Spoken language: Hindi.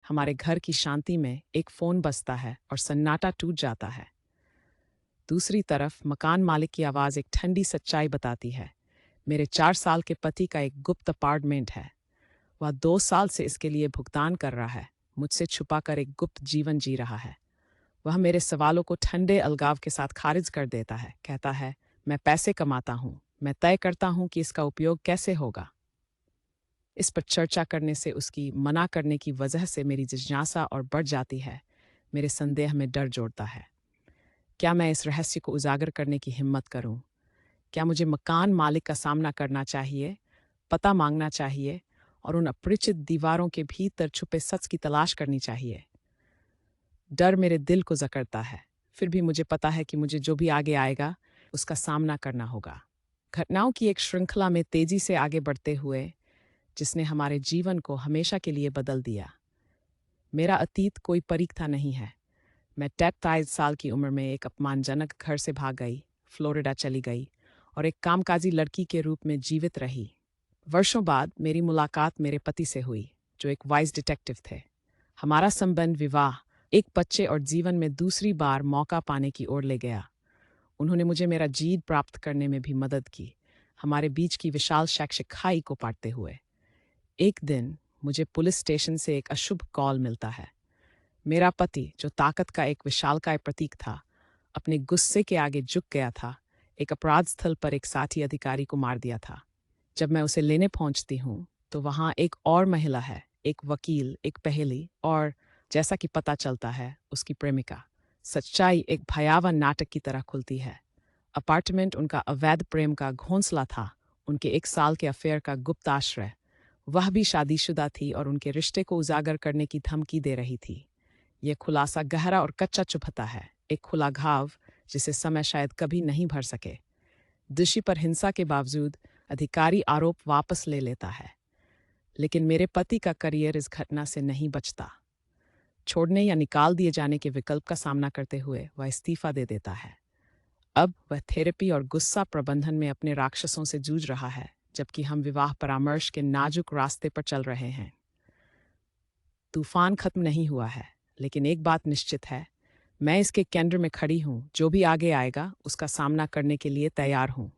हमारे घर की शांति में एक फ़ोन बजता है और सन्नाटा टूट जाता है। दूसरी तरफ मकान मालिक की आवाज़ एक ठंडी सच्चाई बताती है। मेरे 4 साल के पति का एक गुप्त अपार्टमेंट है। वह 2 साल से इसके लिए भुगतान कर रहा है, मुझसे छुपाकर एक गुप्त जीवन जी रहा है। वह मेरे सवालों को ठंडे अलगाव के साथ खारिज कर देता है, कहता है, मैं पैसे कमाता हूँ, मैं तय करता हूँ कि इसका उपयोग कैसे होगा। इस पर चर्चा करने से, उसकी मना करने की वजह से मेरी जिज्ञासा और बढ़ जाती है। मेरे संदेह में डर जोड़ता है। क्या मैं इस रहस्य को उजागर करने की हिम्मत करूं? क्या मुझे मकान मालिक का सामना करना चाहिए, पता मांगना चाहिए और उन अपरिचित दीवारों के भीतर छुपे सच की तलाश करनी चाहिए? डर मेरे दिल को जकड़ता है। फिर भी मुझे पता है कि मुझे जो भी आगे आएगा, उसका सामना करना होगा। घटनाओं की एक श्रृंखला में तेजी से आगे बढ़ते हुए, जिसने हमारे जीवन को हमेशा के लिए बदल दिया। मेरा अतीत कोई परीक्षा नहीं है। मैं 23 साल की उम्र में एक अपमानजनक घर से भाग गई, फ्लोरिडा चली गई और एक कामकाजी लड़की के रूप में जीवित रही। वर्षों बाद मेरी मुलाकात मेरे पति से हुई, जो एक वाइस डिटेक्टिव थे। हमारा संबंध विवाह, एक बच्चे और जीवन में दूसरी बार मौका पाने की ओर ले गया। उन्होंने मुझे मेरा जीत प्राप्त करने में भी मदद की, हमारे बीच की विशाल शैक्षिक खाई को पाटते हुए। एक दिन मुझे पुलिस स्टेशन से एक अशुभ कॉल मिलता है। मेरा पति, जो ताकत का एक विशालकाय प्रतीक था, अपने गुस्से के आगे झुक गया था। एक अपराध स्थल पर एक साथी अधिकारी को मार दिया था। जब मैं उसे लेने पहुंचती हूँ, तो वहां एक और महिला है, एक वकील, एक पहेली और, जैसा कि पता चलता है, उसकी प्रेमिका। सच्चाई एक भयावह नाटक की तरह खुलती है। अपार्टमेंट उनका अवैध प्रेम का घोंसला था, उनके 1 साल के अफेयर का गुप्त आश्रय। वह भी शादीशुदा थी और उनके रिश्ते को उजागर करने की धमकी दे रही थी। यह खुलासा गहरा और कच्चा चुभता है, एक खुला घाव जिसे समय शायद कभी नहीं भर सके। दोषी पर हिंसा के बावजूद अधिकारी आरोप वापस ले लेता है, लेकिन मेरे पति का करियर इस घटना से नहीं बचता। छोड़ने या निकाल दिए जाने के विकल्प का सामना करते हुए वह इस्तीफा दे देता है। अब वह थेरेपी और गुस्सा प्रबंधन में अपने राक्षसों से जूझ रहा है, जबकि हम विवाह परामर्श के नाजुक रास्ते पर चल रहे हैं। तूफान खत्म नहीं हुआ है, लेकिन एक बात निश्चित है, मैं इसके केंद्र में खड़ी हूँ। जो भी आगे आएगा, उसका सामना करने के लिए तैयार हूँ।